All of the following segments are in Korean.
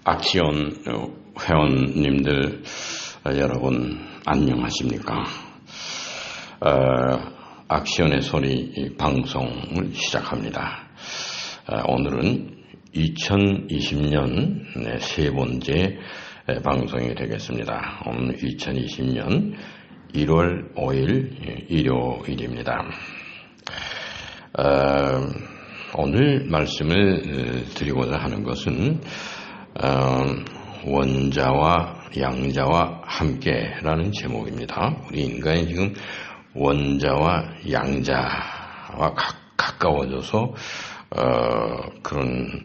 악시온 회원님들 여러분 안녕하십니까? 악시온의 소리 방송을 시작합니다. 오늘은 2020년 세 번째 방송이 되겠습니다. 오늘 2020년 1월 5일 일요일입니다. 오늘 말씀을 드리고자 하는 것은 원자와 양자와 함께라는 제목입니다. 우리 인간이 지금 원자와 양자와 가까워져서 그런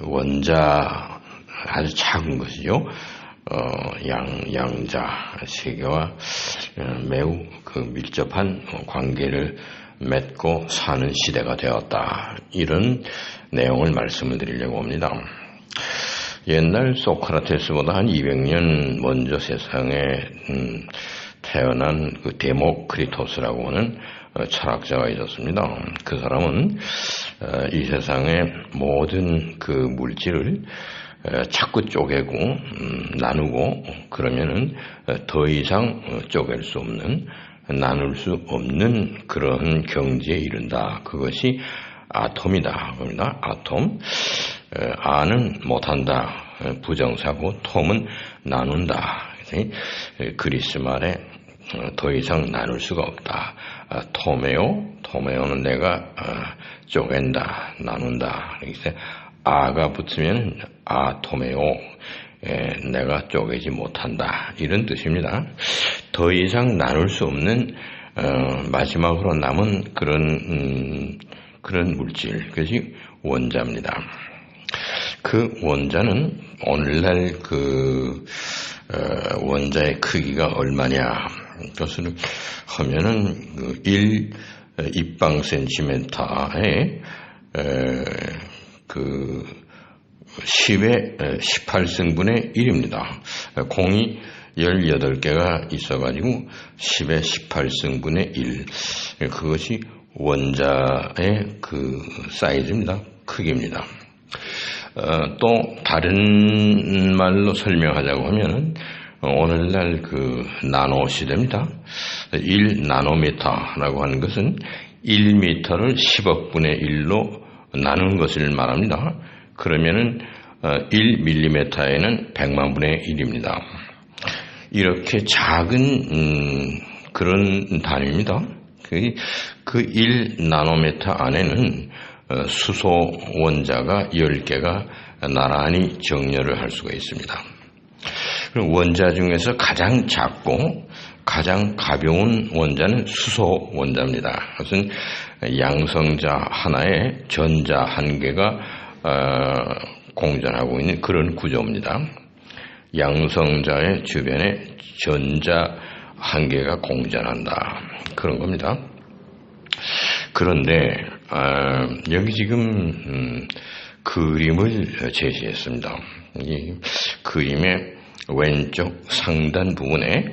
원자 아주 작은 것이죠. 양자 세계와 매우 밀접한 관계를 맺고 사는 시대가 되었다. 이런 내용을 말씀을 드리려고 합니다. 옛날 소크라테스보다 한 200년 먼저 세상에 태어난 데모크리토스라고 하는 철학자가 있었습니다. 그 사람은 이 세상의 모든 물질을 자꾸 쪼개고 나누고 그러면은 더 이상 쪼갤 수 없는 나눌 수 없는 그런 경지에 이른다. 그것이 아톰이다. 그럽니다. 아톰. 아는 못한다. 부정사고 톰은 나눈다. 그리스 말에 더 이상 나눌 수가 없다. 토메오는 내가 쪼갠다. 나눈다. 그래서 아가 붙으면 아토메오. 내가 쪼개지 못한다. 이런 뜻입니다. 더 이상 나눌 수 없는 마지막으로 남은 그런 물질, 그것이 원자입니다. 그 원자는 오늘날 원자의 크기가 얼마냐? 그것을 하면은 1 입방센티미터에 10의 18승분의 1입니다. 공이 18개가 있어가지고 10의 18승분의 1. 그것이 원자의 사이즈입니다. 크기입니다. 또 다른 말로 설명하자고 하면은 오늘날 나노 시대입니다. 1나노미터라고 하는 것은 1미터를 10억분의 1로 나눈 것을 말합니다. 그러면은 1밀리미터에는 100만분의 1입니다. 이렇게 작은 그런 단위입니다. 그 1나노미터 안에는 수소 원자가 10개가 나란히 정렬을 할 수가 있습니다. 원자 중에서 가장 작고 가장 가벼운 원자는 수소 원자입니다. 그것은 양성자 하나에 전자 한 개가 공전하고 있는 그런 구조입니다. 양성자의 주변에 전자 한 개가 공전한다. 그런 겁니다. 그런데 여기 지금 그림을 제시했습니다. 이 그림의 왼쪽 상단 부분에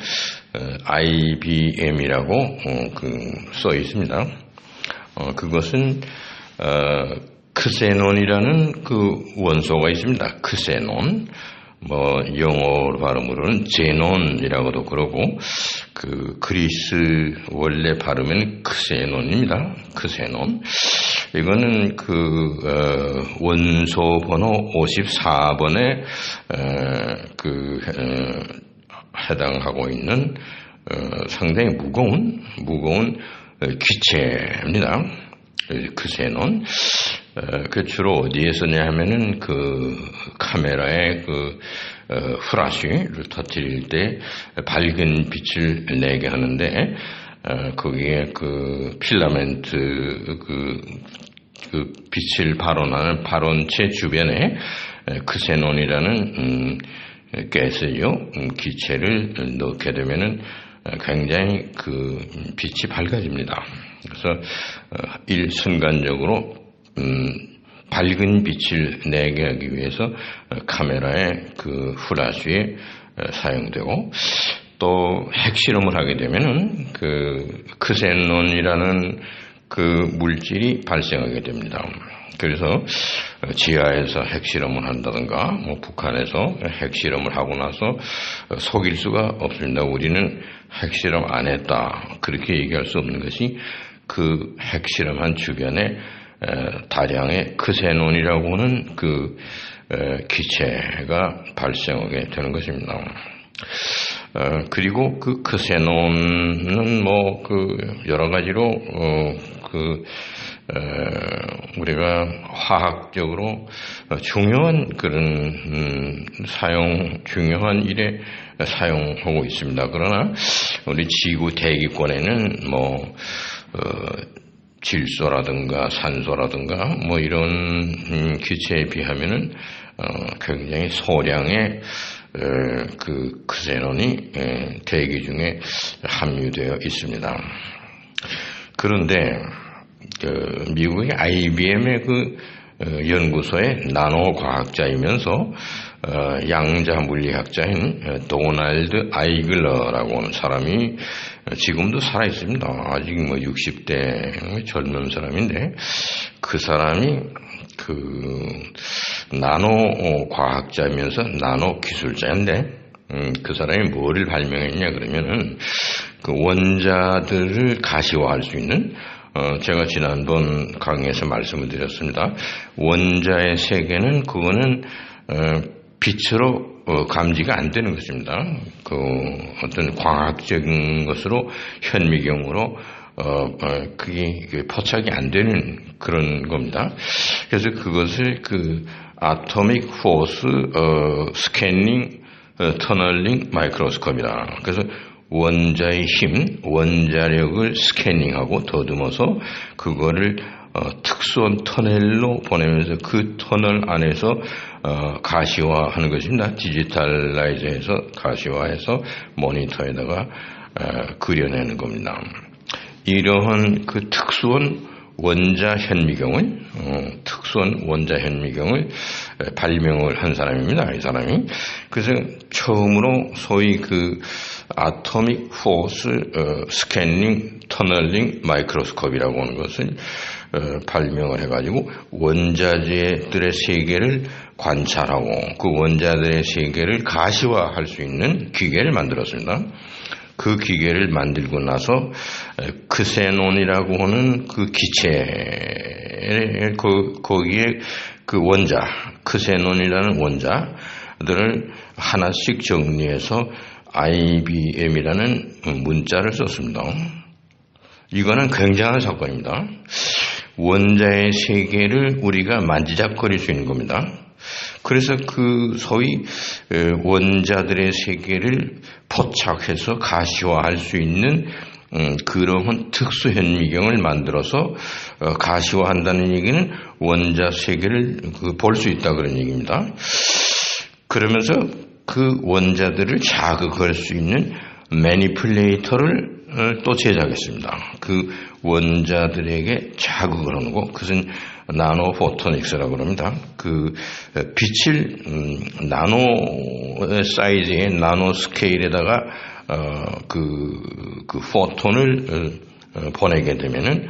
IBM이라고 써 있습니다. 그것은 크세논이라는 원소가 있습니다. 크세논. 영어로 발음으로는 제논이라고도 그러고, 그리스 원래 발음은 크세논입니다. 크세논. 이거는 원소 번호 54번에, 해당하고 있는, 상당히 무거운 기체입니다. 크세논. 주로 어디에 쓰냐 하면은 카메라에 플래시를 터뜨릴 때 밝은 빛을 내게 하는데, 거기에 필라멘트 빛을 발원하는 발원체 주변에 크세논이라는 가스요 기체를 넣게 되면은 굉장히 빛이 밝아집니다. 그래서 일순간적으로 밝은 빛을 내게 하기 위해서 카메라의 플래시에 사용되고, 또 핵실험을 하게 되면은 크세논이라는 물질이 발생하게 됩니다. 그래서 지하에서 핵실험을 한다든가 뭐 북한에서 핵실험을 하고 나서 속일 수가 없습니다. 우리는 핵실험 안 했다. 그렇게 얘기할 수 없는 것이 그 핵실험한 주변에 다량의 크세논이라고 하는 그 기체가 발생하게 되는 것입니다. 그리고 그 크세논은 뭐 그 여러 가지로 우리가 화학적으로 중요한 그런 중요한 일에 사용하고 있습니다. 그러나 우리 지구 대기권에는 뭐 질소라든가 산소라든가 뭐 이런 기체에 비하면은 굉장히 소량의 그 크세논이 대기 중에 함유되어 있습니다. 그런데 미국의 IBM의 그 연구소의 나노 과학자이면서 양자 물리학자인 도널드 아이글러라고 하는 사람이 지금도 살아 있습니다. 아직 뭐 60대 젊은 사람인데 그 사람이 그 나노 과학자이면서 나노 기술자인데 그 사람이 뭐를 발명했냐 그러면은 그 원자들을 가시화할 수 있는 제가 지난번 강의에서 말씀을 드렸습니다. 원자의 세계는 그거는 빛으로 감지가 안 되는 것입니다. 그 어떤 광학적인 것으로 현미경으로 그게 포착이 안 되는 그런 겁니다. 그래서 그것을 그 아토믹 포스 스캐닝 터널링 마이크로스코프이다. 그래서 원자의 힘, 원자력을 스캐닝하고 더듬어서 그거를 특수한 터널로 보내면서 그 터널 안에서 가시화하는 것입니다. 디지털라이즈해서 가시화해서 모니터에다가 그려내는 겁니다. 이러한 그 특수한 원자 현미경을 발명을 한 사람입니다. 이 사람이. 그래서 처음으로 소위 그 아토믹 포스 스캐닝 터널링 마이크로스코프이라고 하는 것을 발명을 해가지고 원자재들의 세계를 관찰하고 그 원자들의 세계를 가시화할 수 있는 기계를 만들었습니다. 그 기계를 만들고 나서 크세논이라고 하는 그 기체, 거기에 그 원자, 크세논이라는 원자들을 하나씩 정리해서 IBM이라는 문자를 썼습니다. 이거는 굉장한 사건입니다. 원자의 세계를 우리가 만지작거릴 수 있는 겁니다. 그래서 그 소위 원자들의 세계를 포착해서 가시화할 수 있는 그러한 특수 현미경을 만들어서 가시화한다는 얘기는 원자 세계를 볼 수 있다 그런 얘기입니다. 그러면서 그 원자들을 자극할 수 있는 매니플레이터를 또 제작했습니다. 그 원자들에게 자극을 하는 거, 그것은 나노 포토닉스라고 합니다. 그 빛을 나노 사이즈의 나노 스케일에다가 그 포톤을 보내게 되면은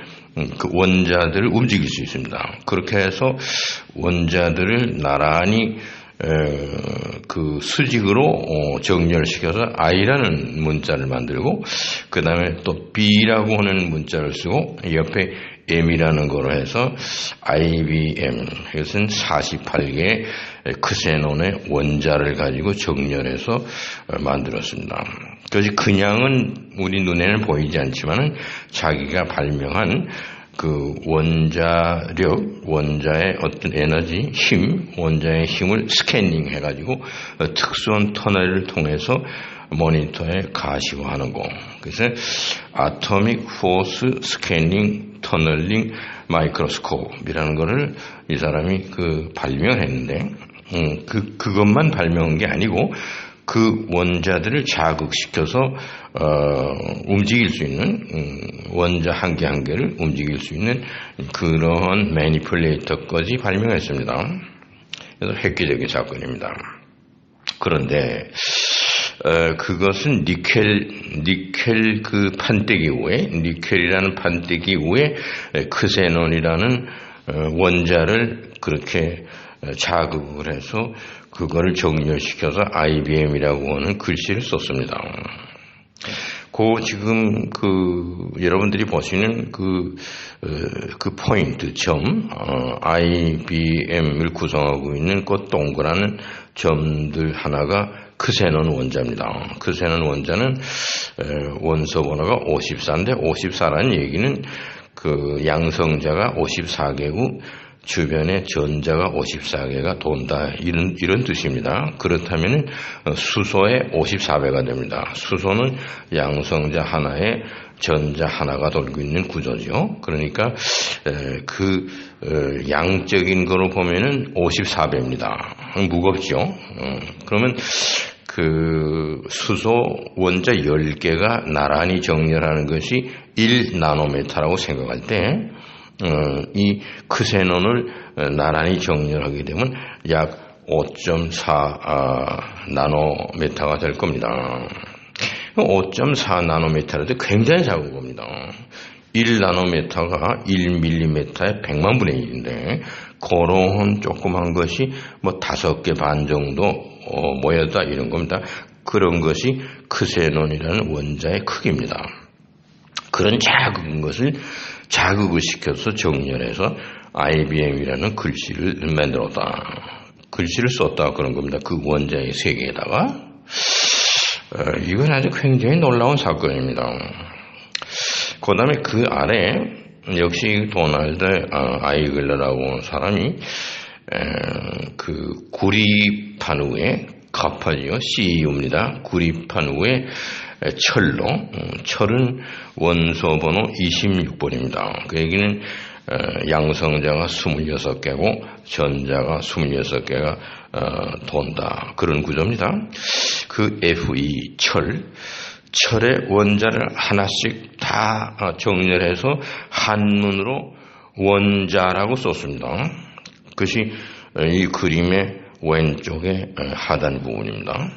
그 원자들을 움직일 수 있습니다. 그렇게 해서 원자들을 나란히 그 수직으로 정렬시켜서 I라는 문자를 만들고 그 다음에 또 B라고 하는 문자를 쓰고 옆에 M이라는 거로 해서 IBM, 이것은 48개의 크세논의 원자를 가지고 정렬해서 만들었습니다. 그것이 그냥은 우리 눈에는 보이지 않지만은 자기가 발명한 그 원자력, 원자의 어떤 에너지, 힘, 원자의 힘을 스캐닝 해가지고 특수한 터널을 통해서 모니터에 가시화하는 거. 그래서 아토믹 포스 스캐닝 터널링 마이크로스코프이라는 거를 이 사람이 그 발명했는데, 그것만 발명한 게 아니고 그 원자들을 자극시켜서 움직일 수 있는 원자 한 개 한 개를 움직일 수 있는 그러한 매니플레이터까지 발명했습니다. 그래서 획기적인 사건입니다. 그런데 그것은 니켈 그 판때기 위에, 니켈이라는 판때기 위에 크세논이라는 원자를 그렇게 자극을 해서 그거를 정렬시켜서 IBM이라고 하는 글씨를 썼습니다. 지금 여러분들이 보시는 그 포인트 점, IBM을 구성하고 있는 그 동그란 점들 하나가 크세논 원자입니다. 크세논 원자는 원소 번호가 54인데 54라는 얘기는 그 양성자가 54개고 주변에 전자가 54개가 돈다 이런 뜻입니다. 그렇다면 수소의 54배가 됩니다. 수소는 양성자 하나에 전자 하나가 돌고 있는 구조죠. 그러니까 양적인 거로 보면은 54배입니다. 무겁죠. 그러면 수소 원자 10개가 나란히 정렬하는 것이 1나노메타라고 생각할 때 이 크세논을 나란히 정렬하게 되면 약 5.4 나노메타가 될 겁니다. 5.4 나노메타라도 굉장히 작은 겁니다. 1나노메타가 1mm의 100만 분의 1인데 그런 조그만 것이 5개 반 정도 모였다 이런 겁니다. 그런 것이 크세논이라는 원자의 크기입니다. 그런 작은 것을 자극을 시켜서 정렬해서 IBM이라는 글씨를 만들었다. 글씨를 썼다 그런 겁니다. 그 원자의 세계에다가. 이건 아주 굉장히 놀라운 사건입니다. 그 다음에 그 아래 역시 도널드 아이글러라고 하는 사람이 구리판 위에 카파지요. CEU입니다. 구리판 위에 철은 원소 번호 26번입니다. 그 얘기는 양성자가 26개고 전자가 26개가 돈다. 그런 구조입니다. 그 FE 철의 원자를 하나씩 다 정렬해서 한문으로 원자라고 썼습니다. 그것이 이 그림의 왼쪽의 하단 부분입니다.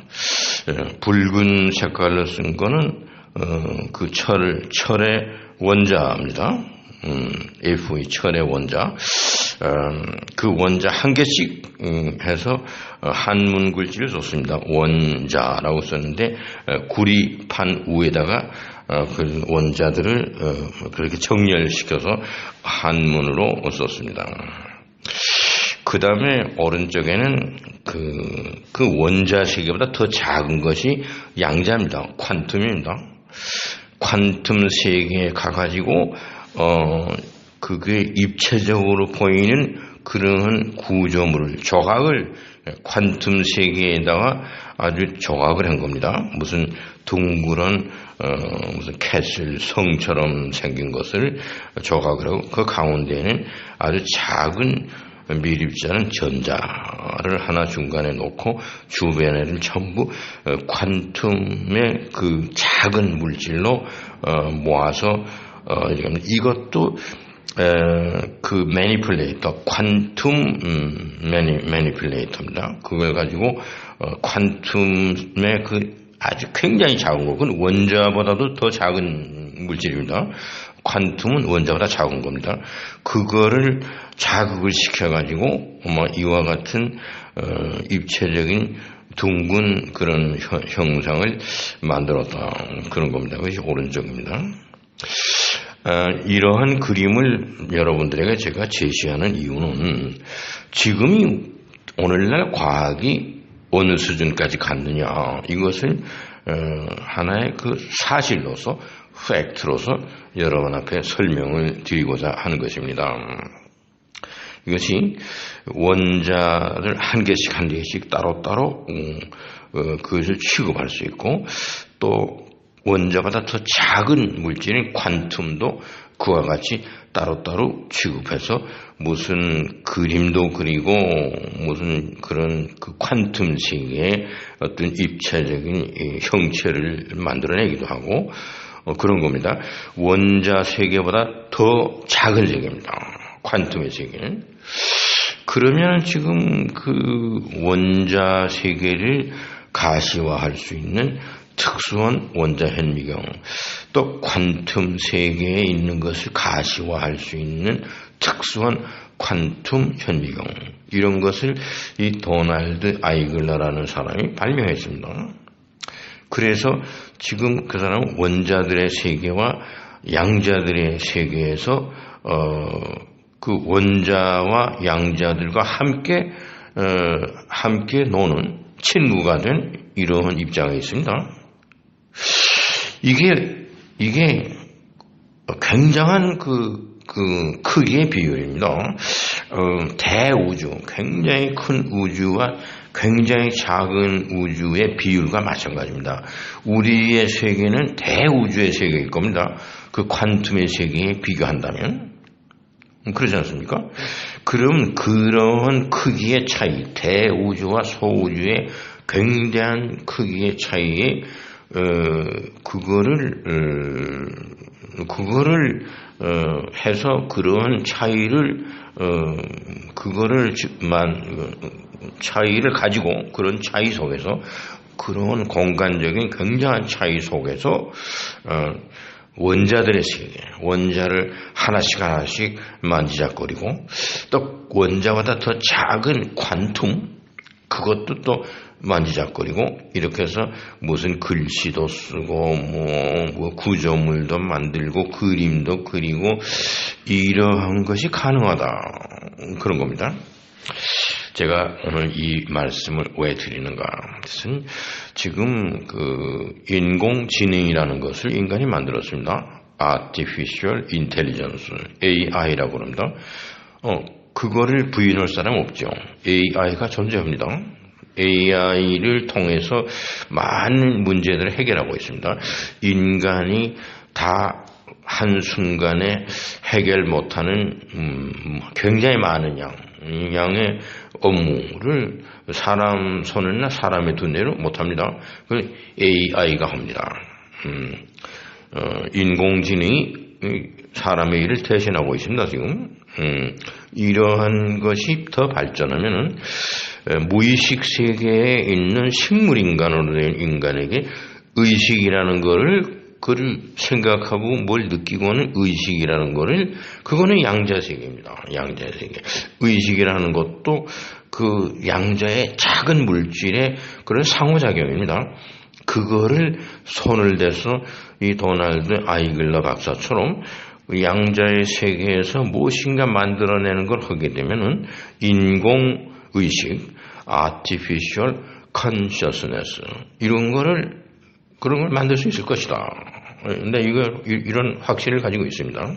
붉은 색깔로 쓴 거는 그 철의 원자입니다. FE 철의 원자. 그 원자 한 개씩 해서 한문 글씨를 썼습니다. 원자라고 썼는데 구리판 위에다가 그 원자들을 그렇게 정렬시켜서 한문으로 썼습니다. 그 다음에 오른쪽에는 그 원자 세계보다 더 작은 것이 양자입니다. 퀀텀입니다. 퀀텀 세계에 가가지고 그게 입체적으로 보이는 그런 구조물을 조각을 퀀텀 세계에다가 아주 조각을 한 겁니다. 무슨 둥그런 무슨 캐슬 성처럼 생긴 것을 조각을 하고 그 가운데에는 아주 작은 미립자는 전자를 하나 중간에 놓고 주변에는 전부 퀀텀의 그 작은 물질로 모아서 이것도 그 매니플레이터 퀀텀 매니플레이터입니다. 그걸 가지고 퀀텀의 그 아주 굉장히 작은 거, 그건 원자보다도 더 작은 물질입니다. 퀀텀은 원자보다 작은 겁니다. 그거를 자극을 시켜가지고 이와 같은 입체적인 둥근 그런 형상을 만들었다 그런 겁니다. 그것이 오른쪽입니다. 이러한 그림을 여러분들에게 제가 제시하는 이유는 지금이 오늘날 과학이 어느 수준까지 갔느냐 이것을 하나의 그 사실로서 팩트로서 여러분 앞에 설명을 드리고자 하는 것입니다. 이것이 원자를 한 개씩 따로따로 그것을 취급할 수 있고 또 원자보다 더 작은 물질인 퀀텀도 그와 같이 따로따로 취급해서 무슨 그림도 그리고 무슨 그런 그 퀀텀 세계의 어떤 입체적인 형체를 만들어내기도 하고 그런 겁니다. 원자 세계보다 더 작은 세계입니다. 퀀텀의 세계는. 그러면 지금 그 원자 세계를 가시화할 수 있는 특수한 원자 현미경, 또 퀀텀 세계에 있는 것을 가시화할 수 있는 특수한 퀀툼 현미경 이런 것을 이 도널드 아이글러라는 사람이 발명했습니다. 그래서 지금 그 사람은 원자들의 세계와 양자들의 세계에서 그 원자와 양자들과 함께 노는 친구가 된 이러한 입장에 있습니다. 이게 굉장한 그 크기의 비율입니다. 대우주, 굉장히 큰 우주와 굉장히 작은 우주의 비율과 마찬가지입니다. 우리의 세계는 대우주의 세계일 겁니다. 그 퀀텀의 세계에 비교한다면. 그러지 않습니까? 그럼 그러한 크기의 차이, 대우주와 소우주의 굉장한 크기의 차이에 그거를 해서 그러한 차이를 가지고 그런 차이 속에서 그런 공간적인 굉장한 차이 속에서 원자들의 세계, 원자를 하나씩 만지작거리고 또 원자보다 더 작은 퀀툼 그것도 또 만지작거리고 이렇게 해서 무슨 글씨도 쓰고 뭐 구조물도 만들고 그림도 그리고 이러한 것이 가능하다 그런 겁니다. 제가 오늘 이 말씀을 왜 드리는가? 그것은 지금 그 인공지능이라는 것을 인간이 만들었습니다. Artificial Intelligence, AI라고 합니다. 그거를 부인할 사람 없죠. AI가 존재합니다. AI를 통해서 많은 문제들을 해결하고 있습니다. 인간이 다 한순간에 해결 못하는 굉장히 많은 양의 업무를 사람 손이나 사람의 두뇌로 못합니다. 그 AI가 합니다. 인공지능이 사람의 일을 대신하고 있습니다. 지금 이러한 것이 더 발전하면은 무의식 세계에 있는 식물인간으로 된 인간에게 의식이라는 거를 그걸 생각하고 뭘 느끼고 하는 의식이라는 거를 그거는 양자세계입니다. 양자세계. 의식이라는 것도 그 양자의 작은 물질의 그런 상호작용입니다. 그거를 손을 대서 이 도널드 아이글러 박사처럼 양자의 세계에서 무엇인가 만들어내는 걸 하게 되면은 인공의식, artificial consciousness 이런 걸 그런 걸 만들 수 있을 것이다. 근데 이런 확신을 가지고 있습니다.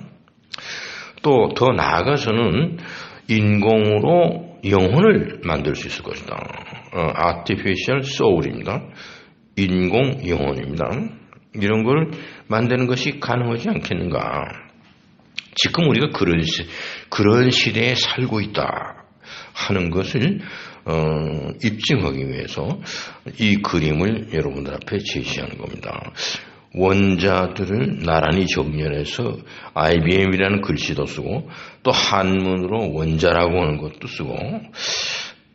또 더 나아가서는 인공으로 영혼을 만들 수 있을 것이다. artificial soul입니다. 인공 영혼입니다. 이런 걸 만드는 것이 가능하지 않겠는가? 지금 우리가 그런 시대에 살고 있다 하는 것을 입증하기 위해서 이 그림을 여러분들 앞에 제시하는 겁니다. 원자들을 나란히 정렬해서 IBM이라는 글씨도 쓰고 또 한문으로 원자라고 하는 것도 쓰고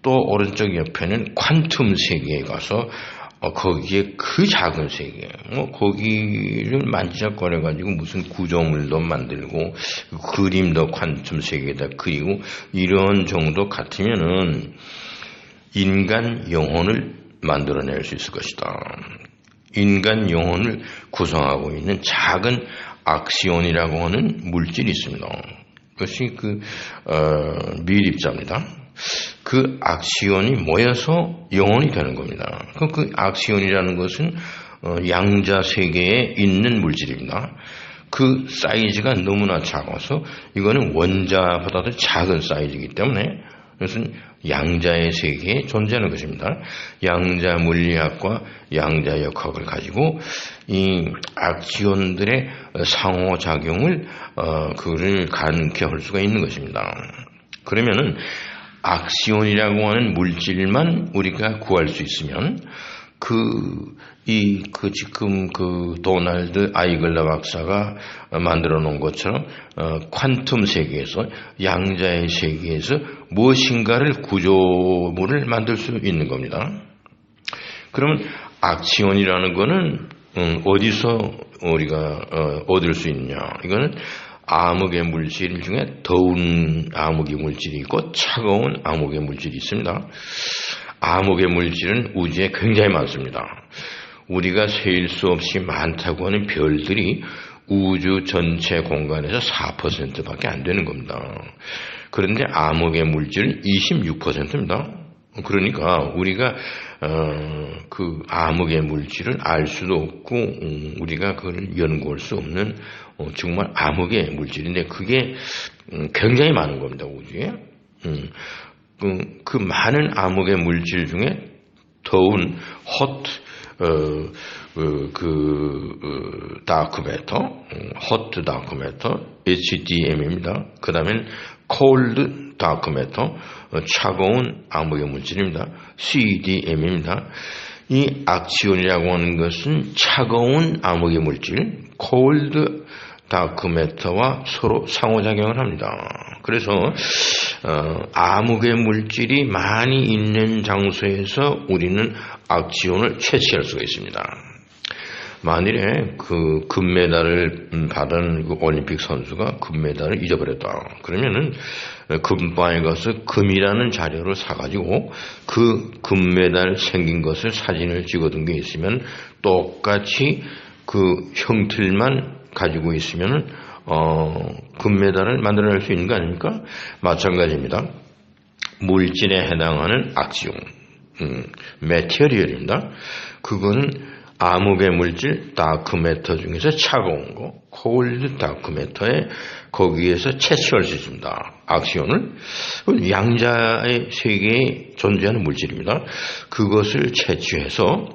또 오른쪽 옆에는 퀀텀 세계에 가서 거기에 그 작은 세계, 거기를 만지작거려가지고 무슨 구조물도 만들고 그림도 퀀텀 세계에다 그리고 이런 정도 같으면은 인간 영혼을 만들어낼 수 있을 것이다. 인간 영혼을 구성하고 있는 작은 악시온이라고 하는 물질이 있습니다. 그것이 밀입자입니다. 그 악시온이 모여서 영혼이 되는 겁니다. 그 악시온이라는 것은 양자 세계에 있는 물질입니다. 그 사이즈가 너무나 작아서 이거는 원자보다도 작은 사이즈이기 때문에 이것은 양자의 세계에 존재하는 것입니다. 양자 물리학과 양자 역학을 가지고 이 악시온들의 상호작용을 그를 가능케 할 수가 있는 것입니다. 그러면은 악시온이라고 하는 물질만 우리가 구할 수 있으면 지금 도널드 아이글러 박사가 만들어 놓은 것처럼 퀀텀 세계에서 양자의 세계에서 무엇인가를 구조물을 만들 수 있는 겁니다. 그러면 악시온이라는 거는 어디서 우리가 얻을 수 있냐? 이거는 암흑의 물질 중에 더운 암흑의 물질이 있고 차가운 암흑의 물질이 있습니다. 암흑의 물질은 우주에 굉장히 많습니다. 우리가 세일 수 없이 많다고 하는 별들이 우주 전체 공간에서 4%밖에 안 되는 겁니다. 그런데 암흑의 물질은 26%입니다. 그러니까 우리가 그 암흑의 물질을 알 수도 없고 우리가 그걸 연구할 수 없는 정말 암흑의 물질인데 그게 굉장히 많은 겁니다. 우주에. 그 많은 암흑의 물질 중에 더운 다크 매터, 헛 다크 매터, HDM입니다. 그 다음엔 콜드 다크 매터, 차가운 암흑의 물질입니다. CDM입니다. 이 악시온이라고 하는 것은 차가운 암흑의 물질, 콜드 다크 매터와 서로 상호작용을 합니다. 그래서 암흑의 물질이 많이 있는 장소에서 우리는 악시온을 채취할 수가 있습니다. 만일에 그 금메달을 받은 그 올림픽 선수가 금메달을 잊어버렸다. 그러면은 금방에 가서 금이라는 자료를 사가지고 그 금메달 생긴 것을 사진을 찍어둔 게 있으면 똑같이 그 형틀만 가지고 있으면은 금메달을 만들어낼 수 있는 거 아닙니까? 마찬가지입니다. 물질에 해당하는 악시온, 매티리얼입니다. 그거는 암흑의 물질 다크매터 중에서 차가운 거, 콜드 다크매터에 거기에서 채취할 수 있습니다. 악시온을. 양자의 세계에 존재하는 물질입니다. 그것을 채취해서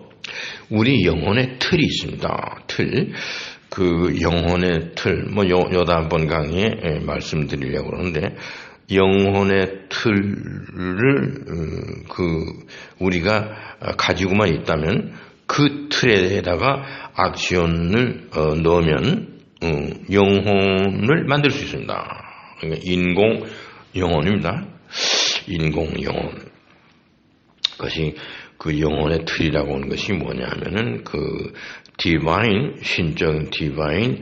우리 영혼의 틀이 있습니다. 틀. 그 영혼의 틀, 요 다음번 강의에 말씀드리려고 그러는데, 영혼의 틀을, 우리가 가지고만 있다면, 그 틀에다가 악시온을 넣으면, 영혼을 만들 수 있습니다. 그러니까 인공 영혼입니다. 인공 영혼. 그것이 그 영혼의 틀이라고 하는 것이 뭐냐 하면은 디바인, 신적인 디바인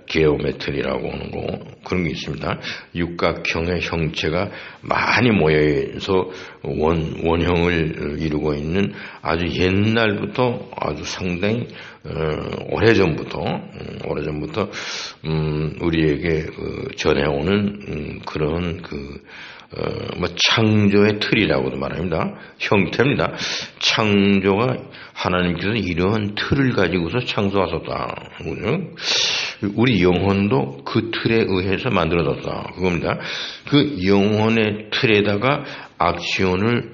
게오메트리라고 하는 거, 그런 게 있습니다. 육각형의 형체가 많이 모여서 원형을 이루고 있는 아주 옛날부터 아주 상당히 오래전부터 우리에게 전해오는 그런 창조의 틀이라고도 말합니다. 형태입니다. 창조가 하나님께서 이러한 틀을 가지고서 창조하셨다. 우리 영혼도 그 틀에 의해서 만들어졌다. 그겁니다. 그 영혼의 틀에다가 악시온을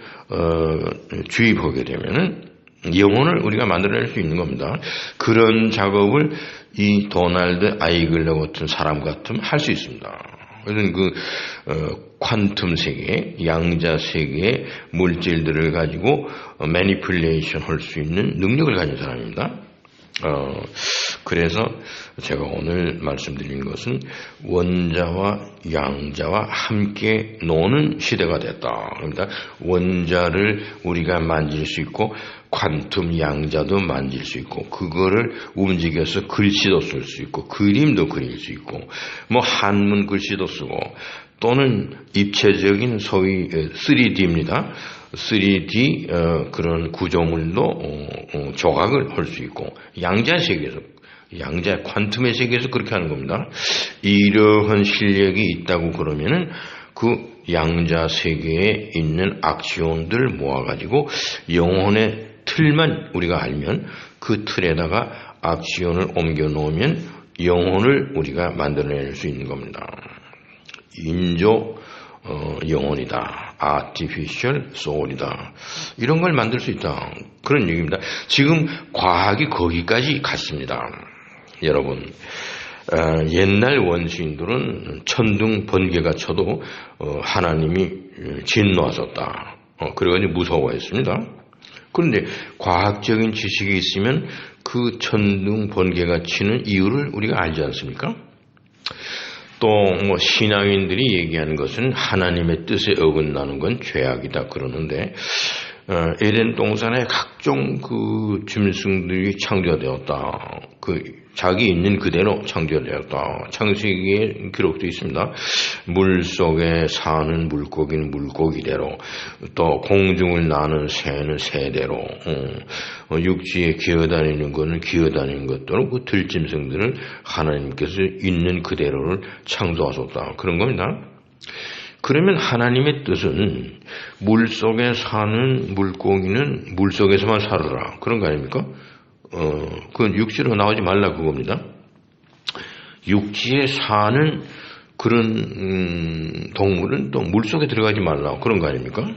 주입하게 되면은 영혼을 우리가 만들어낼 수 있는 겁니다. 그런 작업을 이 도널드 아이글러 같은 사람 같으면 할 수 있습니다. 그래서 퀀텀 세계, 양자 세계의 물질들을 가지고 매니플레이션 할 수 있는 능력을 가진 사람입니다. 그래서 제가 오늘 말씀드린 것은 원자와 양자와 함께 노는 시대가 됐다. 그러니까 원자를 우리가 만질 수 있고 퀀텀 양자도 만질 수 있고 그거를 움직여서 글씨도 쓸 수 있고 그림도 그릴 수 있고 한문 글씨도 쓰고 또는 입체적인 소위 3D입니다. 3D 그런 구조물도 조각을 할 수 있고 양자 세계에서 양자 퀀텀의 세계에서 그렇게 하는 겁니다. 이러한 실력이 있다고 그러면은 그 양자 세계에 있는 악시온들을 모아가지고 영혼의 틀만 우리가 알면 그 틀에다가 악시온을 옮겨 놓으면 영혼을 우리가 만들어낼 수 있는 겁니다. 인조 영혼이다. artificial soul이다. 이런 걸 만들 수 있다. 그런 얘기입니다. 지금 과학이 거기까지 갔습니다. 여러분, 옛날 원시인들은 천둥 번개가 쳐도 하나님이 진노하셨다. 그래가지고 무서워했습니다. 그런데 과학적인 지식이 있으면 그 천둥 번개가 치는 이유를 우리가 알지 않습니까? 또 신앙인들이 얘기하는 것은 하나님의 뜻에 어긋나는 건 죄악이다 그러는데 에덴 동산에 각종 그 짐승들이 창조되었다. 그 자기 있는 그대로 창조되었다. 창세기에 기록되어 있습니다. 물속에 사는 물고기는 물고기대로, 또 공중을 나는 새는 새대로, 육지에 기어다니는 것은 기어다니는 것대로 그 들짐승들을 하나님께서 있는 그대로를 창조하셨다. 그런 겁니다. 그러면 하나님의 뜻은 물속에 사는 물고기는 물속에서만 살아라. 그런 거 아닙니까? 그건 육지로 나오지 말라 그겁니다. 육지에 사는 그런 동물은 또 물속에 들어가지 말라. 그런 거 아닙니까?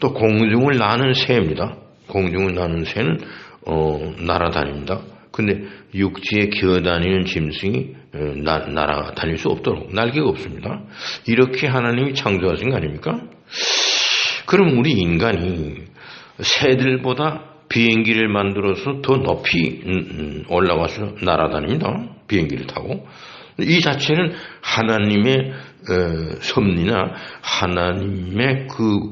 또 공중을 나는 새입니다. 공중을 나는 새는 날아다닙니다. 근데 육지에 기어다니는 짐승이 날아다닐 수 없도록 날개가 없습니다. 이렇게 하나님이 창조하신 거 아닙니까? 그럼 우리 인간이 새들보다 비행기를 만들어서 더 높이 올라가서 날아다닙니다. 비행기를 타고. 이 자체는 하나님의 섭리나 하나님의 그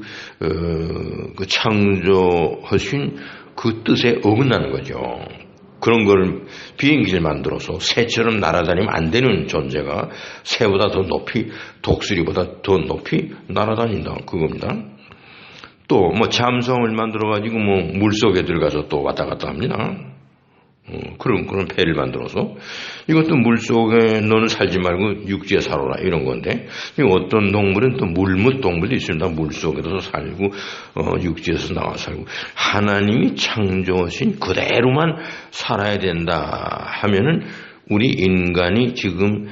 창조하신 그 뜻에 어긋나는 거죠. 그런 거를 비행기를 만들어서 새처럼 날아다니면 안 되는 존재가 새보다 더 높이, 독수리보다 더 높이 날아다닌다. 그겁니다. 또 뭐 잠수함을 만들어 가지고 뭐 물속에 들어가서 또 왔다 갔다 합니다. 그런 배를 만들어서 이것도 물속에 너는 살지 말고 육지에 살아라 이런 건데, 어떤 동물은 또 물묻 동물도 있습니다. 물속에도 살고 육지에서 나와 살고. 하나님이 창조하신 그대로만 살아야 된다 하면은 우리 인간이 지금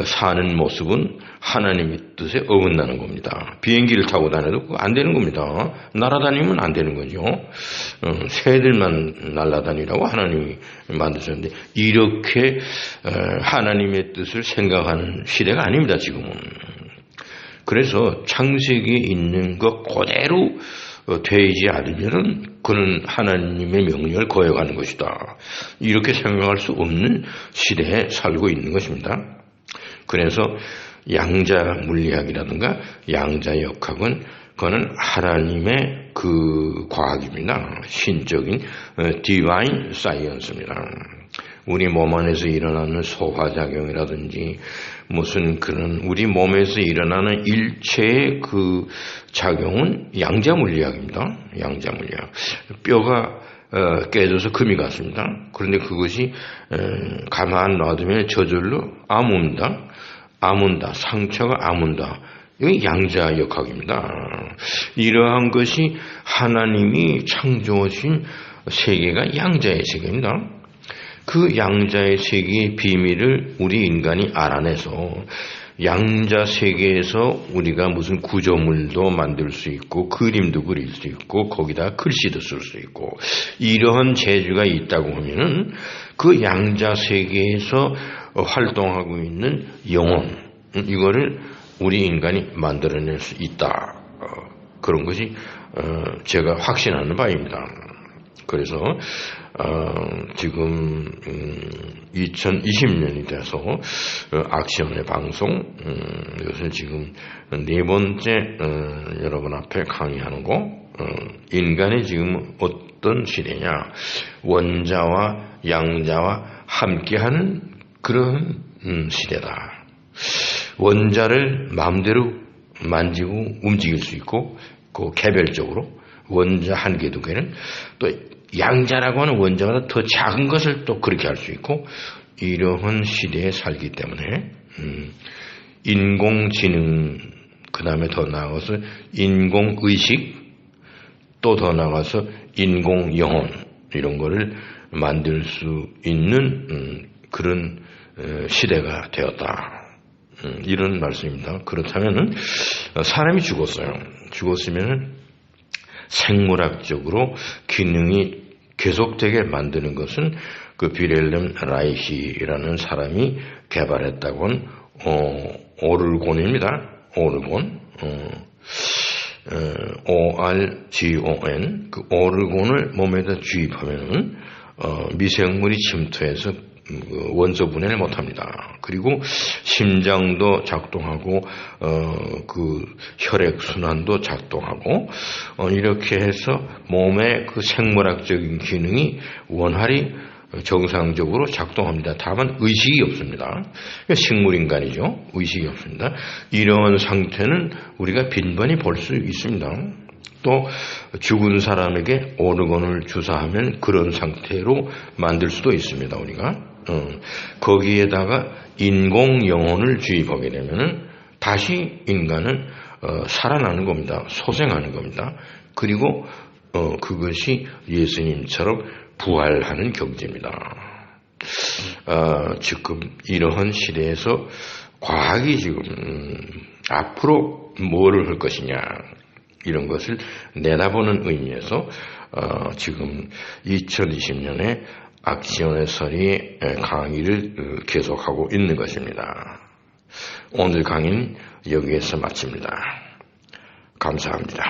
사는 모습은 하나님의 뜻에 어긋나는 겁니다. 비행기를 타고 다녀도 안 되는 겁니다. 날아다니면 안 되는 거죠. 새들만 날아다니라고 하나님이 만드셨는데, 이렇게 하나님의 뜻을 생각하는 시대가 아닙니다, 지금은. 그래서 창세기에 있는 것 그대로 되지 않으면 그는 하나님의 명령을 거역하는 것이다. 이렇게 생각할 수 없는 시대에 살고 있는 것입니다. 그래서 양자 물리학이라든가 양자 역학은 그거는 하나님의 그 과학입니다. 신적인 divine science입니다. 우리 몸 안에서 일어나는 소화작용이라든지 무슨 그런 우리 몸에서 일어나는 일체의 그 작용은 양자 물리학입니다. 양자 물리학. 뼈가 깨져서 금이 갔습니다. 그런데 그것이 가만 놔두면 저절로 아뭅니다. 아문다. 상처가 아문다. 이게 양자 역학입니다. 이러한 것이 하나님이 창조하신 세계가 양자의 세계입니다. 그 양자의 세계의 비밀을 우리 인간이 알아내서 양자 세계에서 우리가 무슨 구조물도 만들 수 있고 그림도 그릴 수 있고 거기다 글씨도 쓸 수 있고 이러한 재주가 있다고 하면은 그 양자 세계에서 활동하고 있는 영혼, 이거를 우리 인간이 만들어낼 수 있다. 그런 것이 제가 확신하는 바입니다. 그래서 지금 2020년이 돼서 악시온의 방송, 이것을 지금 네 번째 여러분 앞에 강의하는 거, 인간이 지금 어떤 시대냐, 원자와 양자와 함께하는 그런 시대다. 원자를 마음대로 만지고 움직일 수 있고, 그 개별적으로 원자 한 개, 두 개는 또 양자라고 하는 원자보다 더 작은 것을 또 그렇게 할 수 있고, 이러한 시대에 살기 때문에 인공지능, 그 다음에 더 나아가서 인공의식, 또 더 나아가서 인공영혼, 이런 거를 만들 수 있는 그런 시대가 되었다. 이런 말씀입니다. 그렇다면 사람이 죽었어요. 죽었으면 생물학적으로 기능이 계속되게 만드는 것은 그 비렐름 라이히라는 사람이 개발했다고 한 오르곤입니다. 오르곤, ORGON, 그 오르곤을 몸에다 주입하면은 미생물이 침투해서 원소 분해를 못합니다. 그리고 심장도 작동하고 그 혈액 순환도 작동하고 이렇게 해서 몸의 그 생물학적인 기능이 원활히 정상적으로 작동합니다. 다만 의식이 없습니다. 식물인간이죠. 의식이 없습니다. 이러한 상태는 우리가 빈번히 볼 수 있습니다. 또 죽은 사람에게 오르곤을 주사하면 그런 상태로 만들 수도 있습니다. 우리가 거기에다가 인공 영혼을 주입하게 되면 다시 인간은 살아나는 겁니다. 소생하는 겁니다. 그리고 그것이 예수님처럼 부활하는 경지입니다. 지금 이러한 시대에서 과학이 지금 앞으로 뭐를 할 것이냐 이런 것을 내다보는 의미에서 지금 2020년에 악지원의 설이 강의를 계속하고 있는 것입니다. 오늘 강의는 여기에서 마칩니다. 감사합니다.